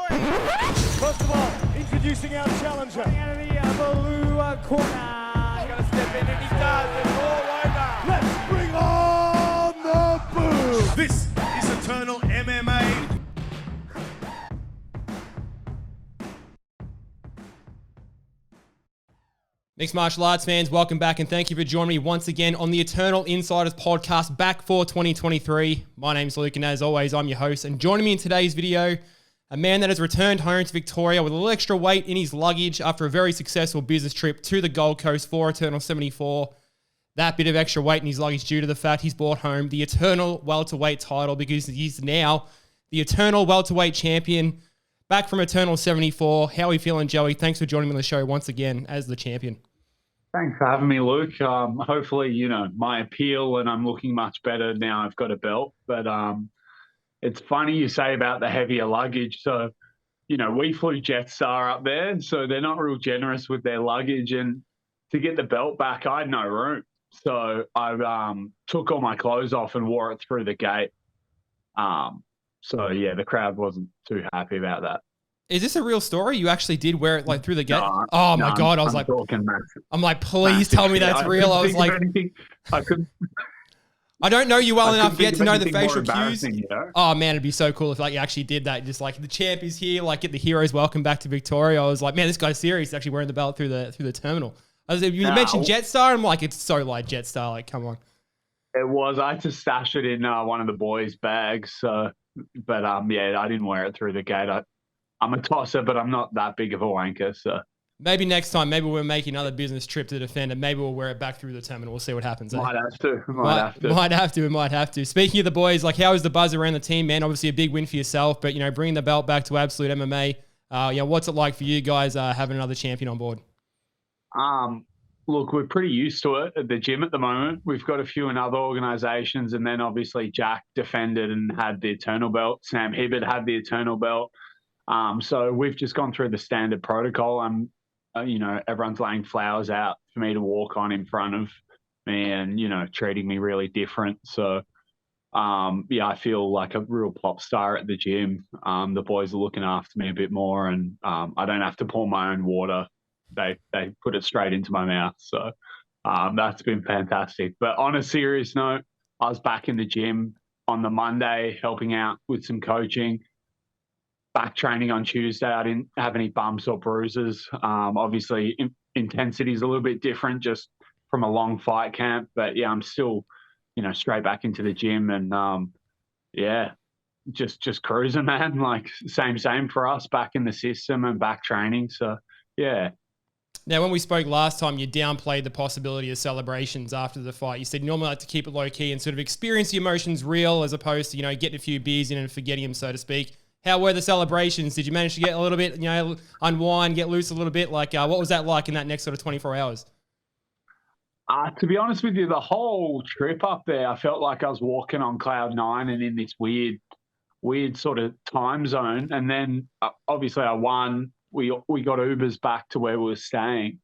First of all, introducing our challenger. Out of the blue corner. He's going to step in and he does. It's all over. Let's bring on the boom. This is Eternal MMA. Mixed martial arts fans, welcome back and thank you for joining me once again on the Eternal Insiders Podcast, back for 2023. My name's Luke and as always, I'm your host. And joining me in today's video, a man that has returned home to Victoria with a little extra weight in his luggage after a very successful business trip to the Gold Coast for Eternal 74. That bit of extra weight in his luggage due to the fact he's brought home the Eternal welterweight title because he's now the Eternal welterweight champion. Back from Eternal 74. How are you feeling, Joey? Thanks for joining me on the show once again as the champion. Thanks for having me, Luke. Hopefully, my appeal and I'm looking much better now I've got a belt. But it's funny you say about the heavier luggage. So, we flew Jetstar up there, so they're not real generous with their luggage. And to get the belt back, I had no room. So I took all my clothes off and wore it through the gate. The crowd wasn't too happy about that. Is this a real story? You actually did wear it through the gate? No, oh my God. I'm like, please tell me that's real. I was like, I don't know you well enough yet to know the facial cues. Oh man, it'd be so cool if you actually did that. Just like the champ is here, get the heroes welcome back to Victoria. I was like, man, this guy's serious. He's actually wearing the belt through the terminal. I was like, you mentioned Jetstar. I'm like, it's so like Jetstar. Like, come on. It was. I had to stash it in one of the boys' bags. So, but I didn't wear it through the gate. I'm a tosser, but I'm not that big of a wanker. So maybe next time, maybe we'll make another business trip to defend it. Maybe we'll wear it back through the terminal. We'll see what happens. Might have to. Might have to. Speaking of the boys, how is the buzz around the team, man? Obviously a big win for yourself, but bringing the belt back to Absolute MMA. What's it like for you guys having another champion on board? Look, we're pretty used to it at the gym at the moment. We've got a few in other organisations, and then obviously Jack defended and had the Eternal belt. Sam Hibbert had the Eternal belt. So we've just gone through the standard protocol. Everyone's laying flowers out for me to walk on in front of me and, treating me really different. So, I feel like a real pop star at the gym. The boys are looking after me a bit more and I don't have to pour my own water. They put it straight into my mouth. So that's been fantastic. But on a serious note, I was back in the gym on the Monday helping out with some coaching. Back training on Tuesday, I didn't have any bumps or bruises. Obviously, intensity is a little bit different just from a long fight camp. But, I'm still, straight back into the gym and, just cruising, man. Like, same for us, back in the system and back training. So, yeah. Now, when we spoke last time, you downplayed the possibility of celebrations after the fight. You said you normally like to keep it low-key and sort of experience the emotions real as opposed to, getting a few beers in and forgetting them, so to speak. How were the celebrations? Did you manage to get a little bit, unwind, get loose a little bit? What was that like in that next sort of 24 hours? To be honest with you, the whole trip up there, I felt like I was walking on cloud nine and in this weird sort of time zone. And then obviously I won. We got Ubers back to where we were staying.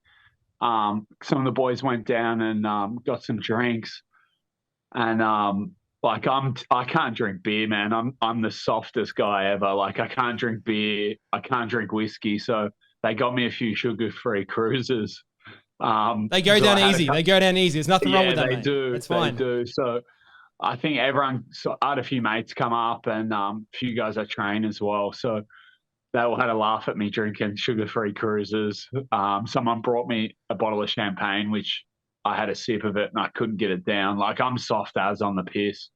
Some of the boys went down and got some drinks. And I can't drink beer, man. I'm the softest guy ever. I can't drink beer. I can't drink whiskey. So they got me a few sugar-free cruisers. They go down easy. They go down easy. There's nothing wrong with that, mate. Do. It's fine. They do. So I think I had a few mates come up and a few guys I train as well. So they all had a laugh at me drinking sugar-free cruisers. Someone brought me a bottle of champagne, which I had a sip of it and I couldn't get it down. I'm soft as on the piss.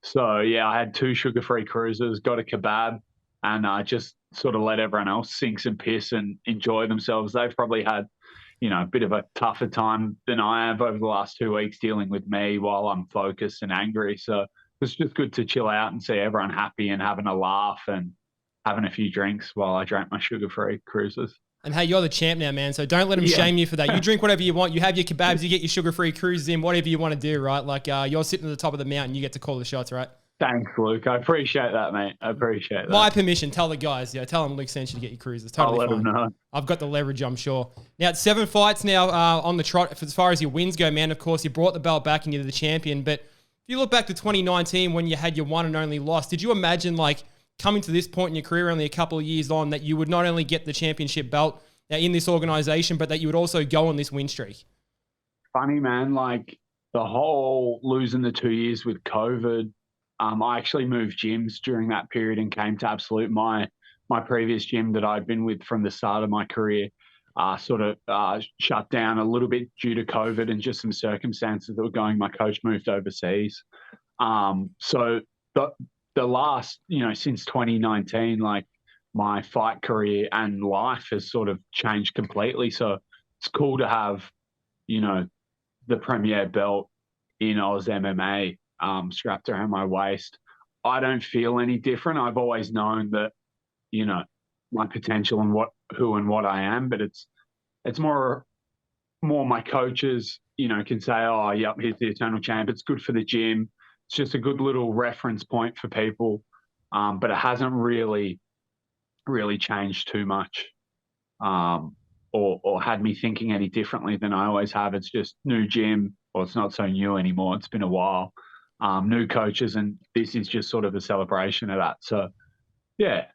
So, I had 2 sugar-free cruisers, got a kebab, and just sort of let everyone else sink some piss and enjoy themselves. They've probably had, a bit of a tougher time than I have over the last 2 weeks dealing with me while I'm focused and angry. So it's just good to chill out and see everyone happy and having a laugh and having a few drinks while I drank my sugar-free cruisers. And hey, you're the champ now, man. So don't let them shame you for that. You drink whatever you want. You have your kebabs. You get your sugar-free cruises in. Whatever you want to do, right? You're sitting at the top of the mountain. You get to call the shots, right? Thanks, Luke. I appreciate that, mate. I appreciate that. My permission. Tell the guys. Tell them Luke sent you to get your cruises. Totally I'll let fine. them know. I've got the leverage, I'm sure. Now, it's 7 fights now on the trot. As far as your wins go, man, of course, you brought the belt back and you're the champion. But if you look back to 2019 when you had your one and only loss, did you imagine, coming to this point in your career, only a couple of years on, that you would not only get the championship belt in this organization, but that you would also go on this win streak? Funny, man. Like the whole losing the 2 years with COVID, I actually moved gyms during that period and came to Absolute. My previous gym that I'd been with from the start of my career sort of shut down a little bit due to COVID and just some circumstances that were going. My coach moved overseas. So the last, since 2019, like my fight career and life has sort of changed completely. So it's cool to have, the premier belt in Oz MMA strapped around my waist. I don't feel any different. I've always known that, my potential and who and what I am, but it's more my coaches, can say, oh, yep, here's the Eternal Champ. It's good for the gym. It's just a good little reference point for people. But it hasn't really changed too much or had me thinking any differently than I always have. It's just new gym. Well, it's not so new anymore. It's been a while. New coaches, and this is just sort of a celebration of that. So, yeah.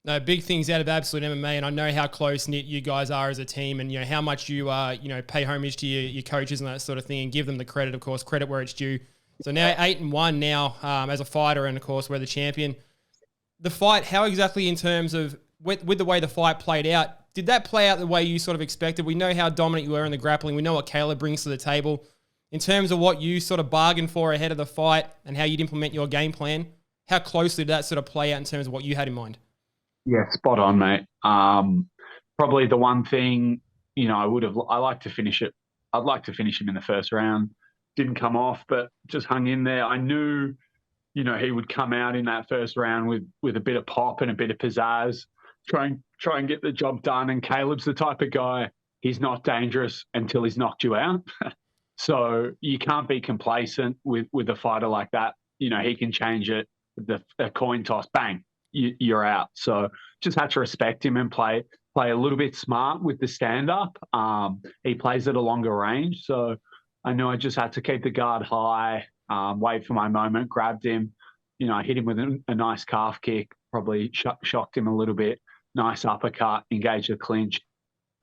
No, big things out of Absolute MMA, and I know how close-knit you guys are as a team, and how much you pay homage to your coaches and that sort of thing, and give them the credit, of course, credit where it's due. So now 8-1 now as a fighter, and of course we're the champion. The fight, how exactly in terms of with the way the fight played out, did that play out the way you sort of expected? We know how dominant you were in the grappling. We know what Kaleb brings to the table. In terms of what you sort of bargained for ahead of the fight and how you'd implement your game plan, how closely did that sort of play out in terms of what you had in mind? Yeah, spot on, mate. Probably the one thing, I like to finish it. I'd like to finish him in the first round. Didn't come off, but just hung in there. I knew, he would come out in that first round with a bit of pop and a bit of pizzazz, try and get the job done. And Kaleb's the type of guy, he's not dangerous until he's knocked you out. So you can't be complacent with a fighter like that. He can change it. A coin toss, bang, you're out. So just had to respect him and play a little bit smart with the stand-up. He plays at a longer range. So I knew I just had to keep the guard high, wait for my moment, grabbed him. I hit him with a nice calf kick, probably shocked him a little bit. Nice uppercut, engaged the clinch,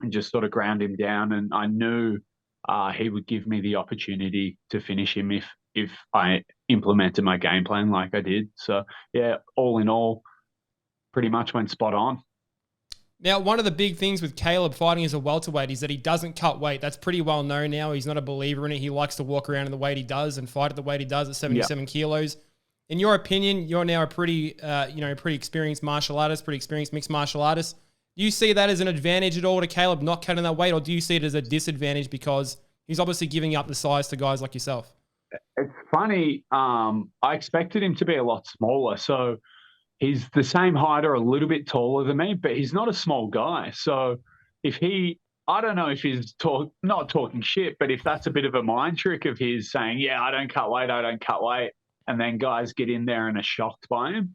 and just sort of ground him down. And I knew he would give me the opportunity to finish him if I implemented my game plan like I did. So, yeah, all in all, pretty much went spot on. Now, one of the big things with Kaleb fighting as a welterweight is that he doesn't cut weight. That's pretty well known now. He's not a believer in it. He likes to walk around in the weight he does and fight at the weight he does at 77 kilos. In your opinion, you're now a pretty experienced martial artist, pretty experienced mixed martial artist. Do you see that as an advantage at all to Kaleb not cutting that weight, or do you see it as a disadvantage because he's obviously giving up the size to guys like yourself? It's funny. I expected him to be a lot smaller. So he's the same height or a little bit taller than me, but he's not a small guy. So I don't know if he's not talking shit, but if that's a bit of a mind trick of his saying, yeah, I don't cut weight, and then guys get in there and are shocked by him.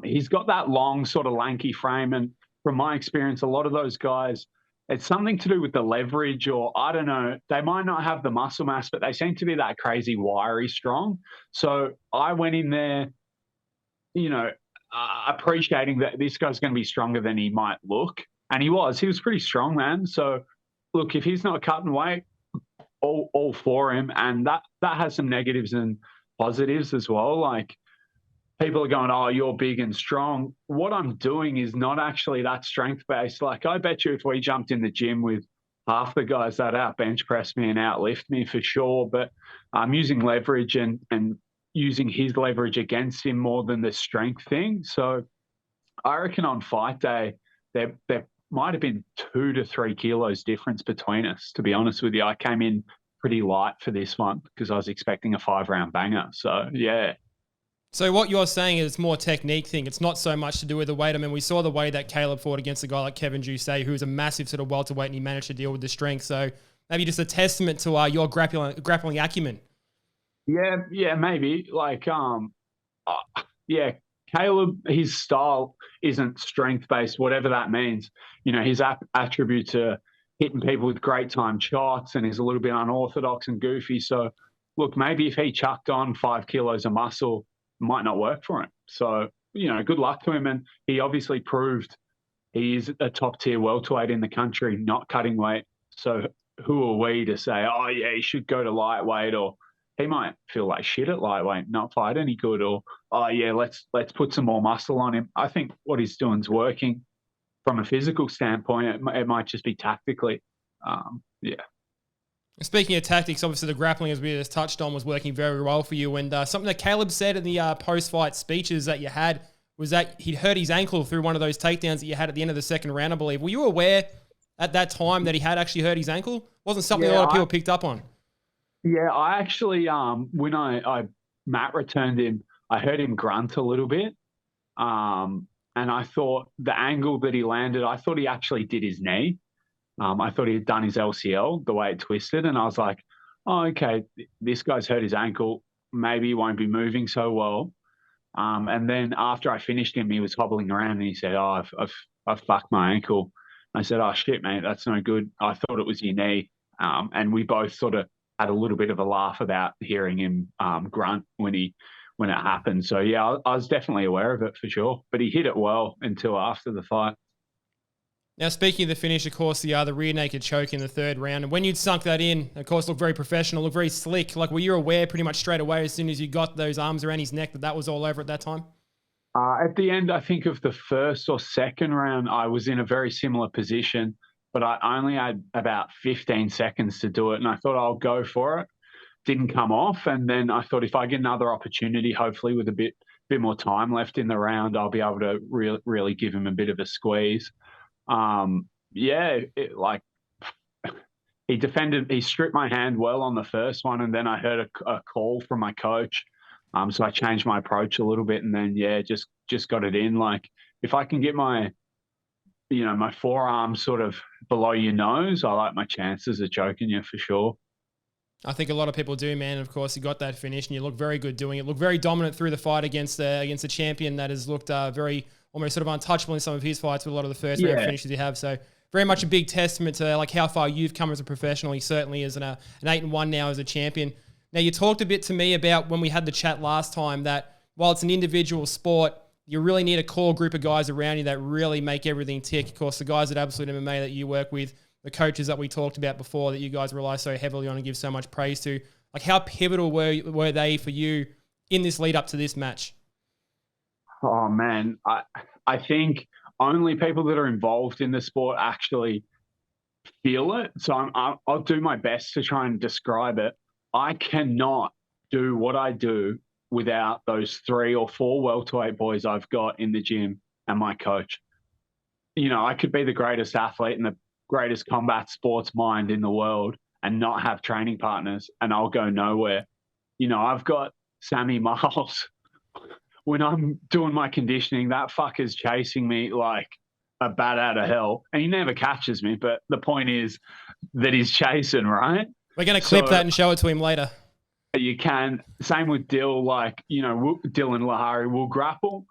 He's got that long sort of lanky frame. And from my experience, a lot of those guys, it's something to do with the leverage, or I don't know, they might not have the muscle mass, but they seem to be that crazy wiry strong. So I went in there, appreciating that this guy's going to be stronger than he might look. And he was pretty strong, man. So look, if he's not cutting weight, all for him. And that has some negatives and positives as well. Like, people are going, oh, you're big and strong. What I'm doing is not actually that strength-based. Like, I bet you if we jumped in the gym with half the guys that out bench press me and outlift me for sure, but I'm using leverage and using his leverage against him more than the strength thing. So I reckon on fight day, there might have been 2 to 3 kilos difference between us, to be honest with you. I came in pretty light for this one because I was expecting a 5-round banger. So, yeah. So what you're saying is it's more technique thing. It's not so much to do with the weight. I mean, we saw the way that Kaleb fought against a guy like Kevin Jose, who was a massive sort of welterweight, and he managed to deal with the strength. So maybe just a testament to your grappling acumen. Yeah, maybe. Like, Kaleb, his style isn't strength-based, whatever that means. His attributes are hitting people with great time shots, and he's a little bit unorthodox and goofy. So, look, maybe if he chucked on 5 kilos of muscle, might not work for him. So, good luck to him. And he obviously proved he is a top tier welterweight in the country, not cutting weight. So who are we to say, oh yeah, he should go to lightweight, or he might feel like shit at lightweight, not fight any good, or oh yeah, let's put some more muscle on him. I think what he's doing is working from a physical standpoint. It might just be tactically. Yeah. Speaking of tactics, obviously the grappling, as we just touched on, was working very well for you. And something that Kaleb said in the post-fight speeches that you had was that he'd hurt his ankle through one of those takedowns that you had at the end of the second round, I believe. Were you aware at that time that he had actually hurt his ankle? Wasn't something a lot of people picked up on. Yeah, I actually, when I Matt returned him, I heard him grunt a little bit. And I thought the angle that he landed, I thought he actually did his knee. I thought he had done his LCL, the way it twisted. And I was like, oh, okay, this guy's hurt his ankle. Maybe he won't be moving so well. And then after I finished him, he was hobbling around and he said, oh, I've fucked my ankle. I said, oh, shit, mate, that's no good. I thought it was your knee. And we both sort of had a little bit of a laugh about hearing him grunt when it happened. So, yeah, I was definitely aware of it for sure. But he hit it well until after the fight. Now, speaking of the finish, of course, the rear naked choke in the third round. And when you'd sunk that in, of course, looked very professional, looked very slick. Like, were you aware pretty much straight away as soon as you got those arms around his neck that was all over at that time? At the end, I think of the first or second round, I was in a very similar position, but I only had about 15 seconds to do it. And I thought I'll go for it. Didn't come off. And then I thought if I get another opportunity, hopefully with a bit more time left in the round, I'll be able to really give him a bit of a squeeze. He stripped my hand well on the first one, and then I heard a call from my coach. So I changed my approach a little bit, and then, just got it in. Like, if I can get my forearm sort of below your nose, I like my chances of choking you for sure. I think a lot of people do, man. Of course, you got that finish, and you look very good doing it. Look very dominant through the fight against a champion that has looked very almost sort of untouchable in some of his fights with a lot of the first round finishes you have. So very much a big testament to like how far you've come as a professional. He certainly is an 8-1 now as a champion. Now, you talked a bit to me about when we had the chat last time that while it's an individual sport, you really need a core group of guys around you that really make everything tick. Of course, the guys at Absolute MMA that you work with, the coaches that we talked about before that you guys rely so heavily on and give so much praise to, like how pivotal were they for you in this lead up to this match? Oh, man, I think only people that are involved in the sport actually feel it. So I'll do my best to try and describe it. I cannot do what I do without those 3 or 4 welterweight boys I've got in the gym and my coach. I could be the greatest athlete and the greatest combat sports mind in the world and not have training partners, and I'll go nowhere. I've got Sammy Miles. When I'm doing my conditioning, that fucker's chasing me like a bat out of hell. And he never catches me, but the point is that he's chasing, right? We're going to clip that and show it to him later. You can. Same with Dill, Dylan Lahari will grapple.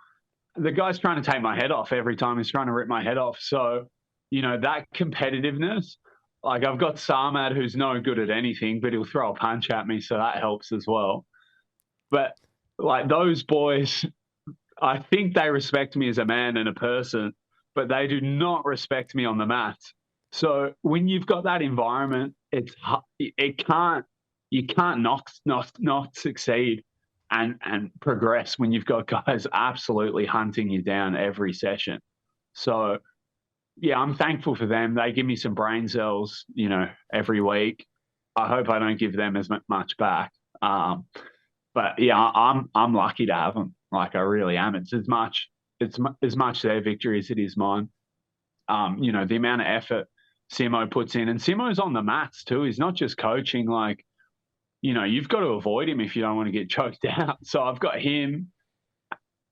The guy's trying to take my head off every time. He's trying to rip my head off. So, that competitiveness, like I've got Samad who's no good at anything, but he'll throw a punch at me. So that helps as well. But like those boys, I think they respect me as a man and a person, but they do not respect me on the mat. So when you've got that environment, you can't not succeed and progress when you've got guys absolutely hunting you down every session. So yeah, I'm thankful for them. They give me some brain cells, every week. I hope I don't give them as much back. But yeah, I'm lucky to have them. Like I really am. It's as much their victory as it is mine. The amount of effort Simo puts in, and Simo's on the mats too. He's not just coaching. Like, you've got to avoid him if you don't want to get choked out. So I've got him.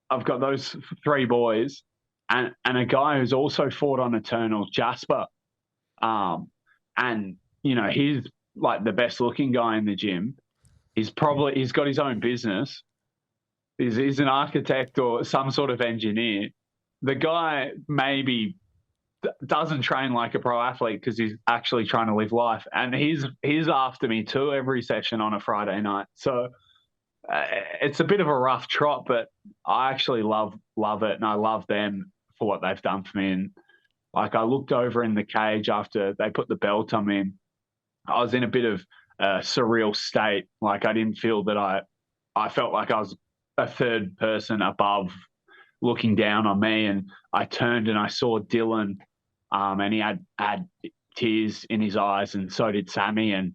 I've got those 3 boys, and a guy who's also fought on Eternal, Jasper. He's like the best looking guy in the gym. He's got his own business. He's an architect or some sort of engineer. The guy maybe doesn't train like a pro athlete because he's actually trying to live life. And he's after me too every session on a Friday night. So it's a bit of a rough trot, but I actually love it, and I love them for what they've done for me. And like, I looked over in the cage after they put the belt on me. I was in a bit of a surreal state. Like, I didn't feel that I felt like I was a third person above looking down on me. And I turned and I saw Dylan, and he had tears in his eyes, and so did Sammy. And,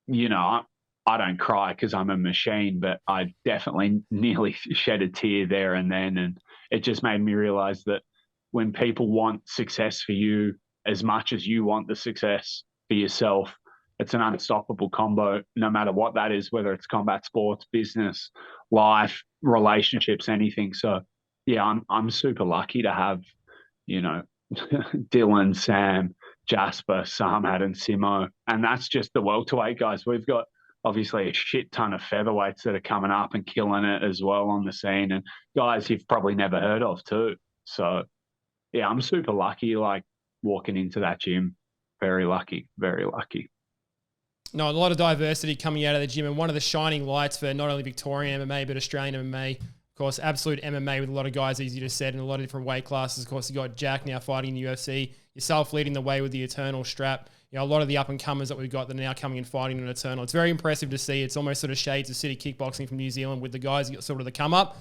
you know, I don't cry because I'm a machine, but I definitely nearly shed a tear there and then. And it just made me realize that when people want success for you as much as you want the success for yourself, it's an unstoppable combo, no matter what that is, whether it's combat sports, business, life, relationships, anything. So, yeah, I'm super lucky to have, you know, Dylan, Sam, Jasper, Samad, and Simo. And that's just the welterweight guys. We've got obviously a shit ton of featherweights that are coming up and killing it as well on the scene, and guys you've probably never heard of too. So, yeah, I'm super lucky, like, walking into that gym. Very lucky, very lucky. No, a lot of diversity coming out of the gym, and one of the shining lights for not only Victorian MMA, but Australian MMA. Of course, Absolute MMA with a lot of guys, as you just said, in a lot of different weight classes. Of course, you got Jack now fighting in the UFC, yourself leading the way with the Eternal strap. You know, a lot of the up-and-comers that we've got that are now coming and fighting in Eternal. It's very impressive to see. It's almost sort of shades of city kickboxing from New Zealand with the guys that got sort of the come-up.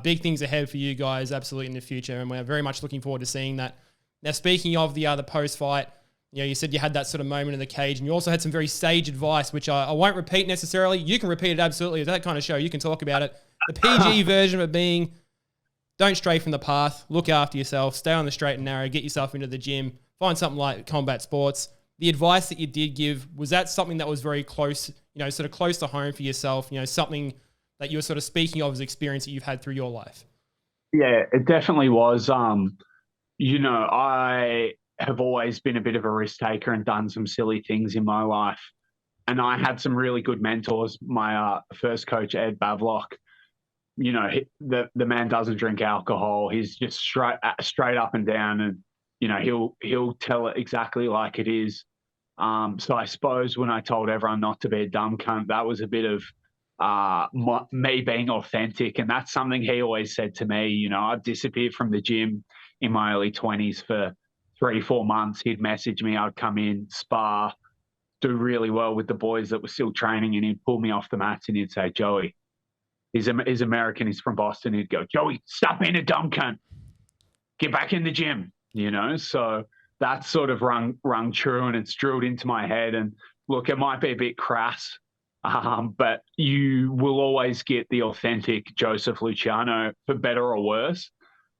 Big things ahead for you guys, absolutely, in the future, and we're very much looking forward to seeing that. Now, speaking of the post-fight, you know, you said you had that sort of moment in the cage, and you also had some very sage advice, which I won't repeat necessarily. You can repeat it absolutely. It's that kind of show. You can talk about it. The PG version of it being, don't stray from the path, look after yourself, stay on the straight and narrow, get yourself into the gym, find something like combat sports. The advice that you did give, was that something that was very close, you know, sort of close to home for yourself, you know, something that you were sort of speaking of as experience that you've had through your life? Yeah, it definitely was. You know, I have always been a bit of a risk taker and done some silly things in my life. And I had some really good mentors. My first coach, Ed Bavlock, you know, the man doesn't drink alcohol. He's just straight up and down, and, you know, he'll tell it exactly like it is. So I suppose when I told everyone not to be a dumb cunt, that was a bit of me being authentic. And that's something he always said to me. You know, I'd disappeared from the gym in my early 20s for 3-4 months. He'd message me, I'd come in, spar, do really well with the boys that were still training, and he'd pull me off the mats and he'd say, Joey, he's American, he's from Boston. He'd go, Joey, stop being a dumb cunt. Get back in the gym, you know? So that's sort of rung true, and it's drilled into my head. And look, it might be a bit crass, but you will always get the authentic Joseph Luciano, for better or worse.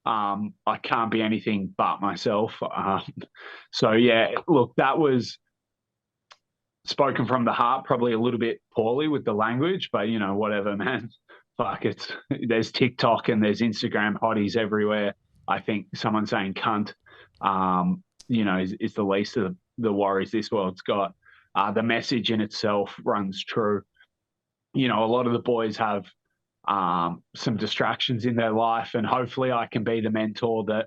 I can't be anything but myself. So, yeah, look, that was spoken from the heart, probably a little bit poorly with the language, but, you know, whatever, man. Fuck, there's TikTok and there's Instagram hotties everywhere. I think someone saying cunt, you know, is the least of the worries this world's got. The message in itself runs true. You know, a lot of the boys have some distractions in their life, and hopefully I can be the mentor that,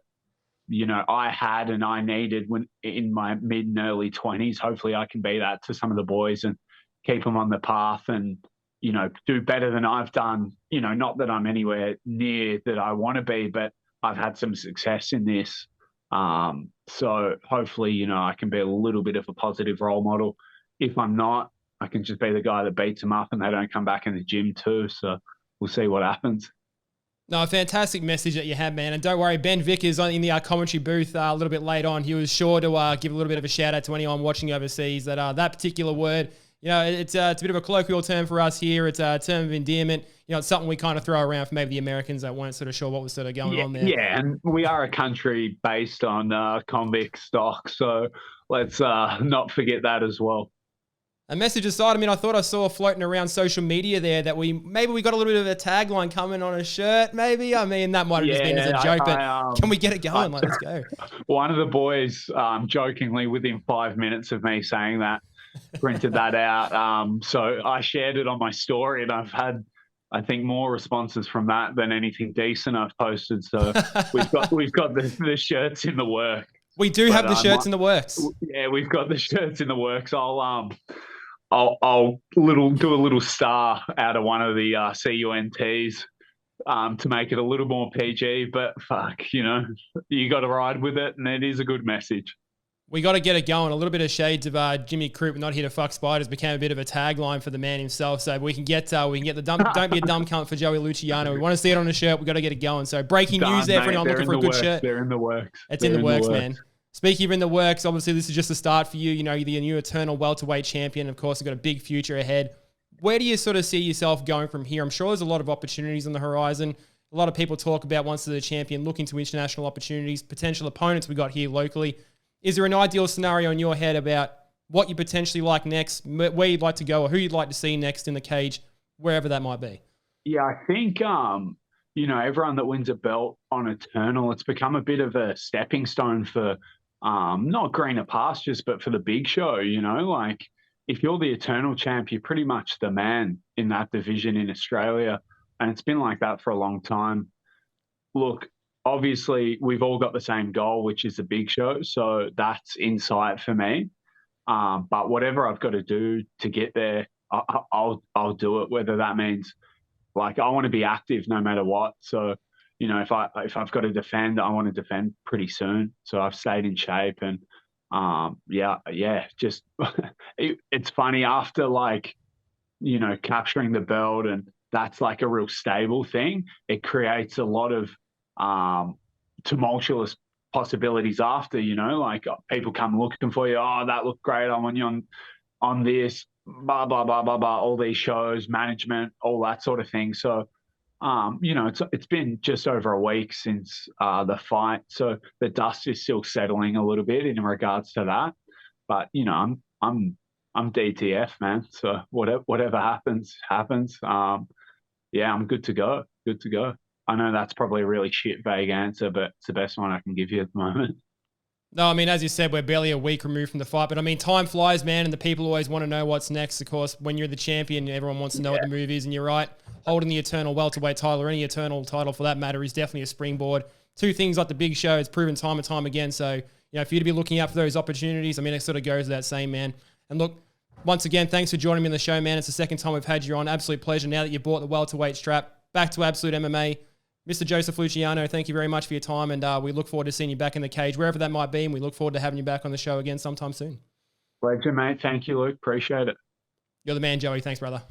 you know, I had and I needed when in my mid and early 20s. Hopefully I can be that to some of the boys and keep them on the path and, you know, do better than I've done. You know, not that I'm anywhere near that I want to be, but I've had some success in this. So hopefully, you know, I can be a little bit of a positive role model. If I'm not, I can just be the guy that beats them up and they don't come back in the gym too. So we'll see what happens. No, a fantastic message that you had, man. And don't worry, Ben Vick is in the commentary booth a little bit late on. He was sure to give a little bit of a shout out to anyone watching overseas that that particular word, you know, it's a bit of a colloquial term for us here. It's a term of endearment. You know, it's something we kind of throw around for maybe the Americans that weren't sort of sure what was sort of going on there. Yeah, and we are a country based on convict stock, so let's not forget that as well. A message aside, I mean, I thought I saw floating around social media there that we got a little bit of a tagline coming on a shirt, maybe. I mean, that might have just been as a joke, but can we get it going? Let's go. One of the boys, jokingly, within 5 minutes of me saying that, printed that out. So I shared it on my story, and I've had, I think, more responses from that than anything decent I've posted. So we've got the shirts in the work. We do have the shirts in the works. Yeah, we've got the shirts in the works. I'll do a little star out of one of the CUNTs to make it a little more PG. But fuck, you got to ride with it, and it is a good message. We got to get it going. A little bit of shades of Jimmy Croup, not here to fuck spiders, became a bit of a tagline for the man himself. So we can get the don't be a dumb cunt for Joey Luciano. We want to see it on a shirt. We got to get it going. So breaking news there for anyone looking for a good shirt. They're in the works. It's in the works, man. Speaking of in the works, obviously this is just a start for you. You're the new Eternal welterweight champion. Of course, you've got a big future ahead. Where do you sort of see yourself going from here? I'm sure there's a lot of opportunities on the horizon. A lot of people talk about once they're the champion, looking to international opportunities, potential opponents we got here locally. Is there an ideal scenario in your head about what you potentially like next, where you'd like to go, or who you'd like to see next in the cage, wherever that might be? Yeah, I think, everyone that wins a belt on Eternal, it's become a bit of a stepping stone for not greener pastures, but for the big show, like if you're the Eternal champ, you're pretty much the man in that division in Australia. And it's been like that for a long time. Look, obviously, we've all got the same goal, which is the big show. So that's in sight for me. But whatever I've got to do to get there, I'll do it. Whether that means, like, I want to be active no matter what. So, if I've got to defend, I want to defend pretty soon. So I've stayed in shape, and just it's funny after capturing the belt, and that's like a real stable thing. It creates a lot of tumultuous possibilities after, people come looking for you. Oh, that looked great. I want you on this, blah, blah, blah, blah, blah, all these shows, management, all that sort of thing. So, it's been just over a week since the fight. So the dust is still settling a little bit in regards to that. But, I'm DTF, man. So whatever happens. I'm good to go. Good to go. I know that's probably a really shit, vague answer, but it's the best one I can give you at the moment. No, I mean, as you said, we're barely a week removed from the fight, but I mean, time flies, man, and the people always want to know what's next. Of course, when you're the champion, everyone wants to know what the move is, and you're right. Holding the Eternal welterweight title, or any Eternal title for that matter, is definitely a springboard. Two things like the big show, it's proven time and time again. So, for you to be looking out for those opportunities, I mean, it sort of goes without saying, man. And look, once again, thanks for joining me on the show, man. It's the second time we've had you on. Absolute pleasure now that you bought the welterweight strap. Back to Absolute MMA. Mr. Joseph Luciano, thank you very much for your time, and we look forward to seeing you back in the cage, wherever that might be, and we look forward to having you back on the show again sometime soon. Pleasure, mate. Thank you, Luke. Appreciate it. You're the man, Joey. Thanks, brother.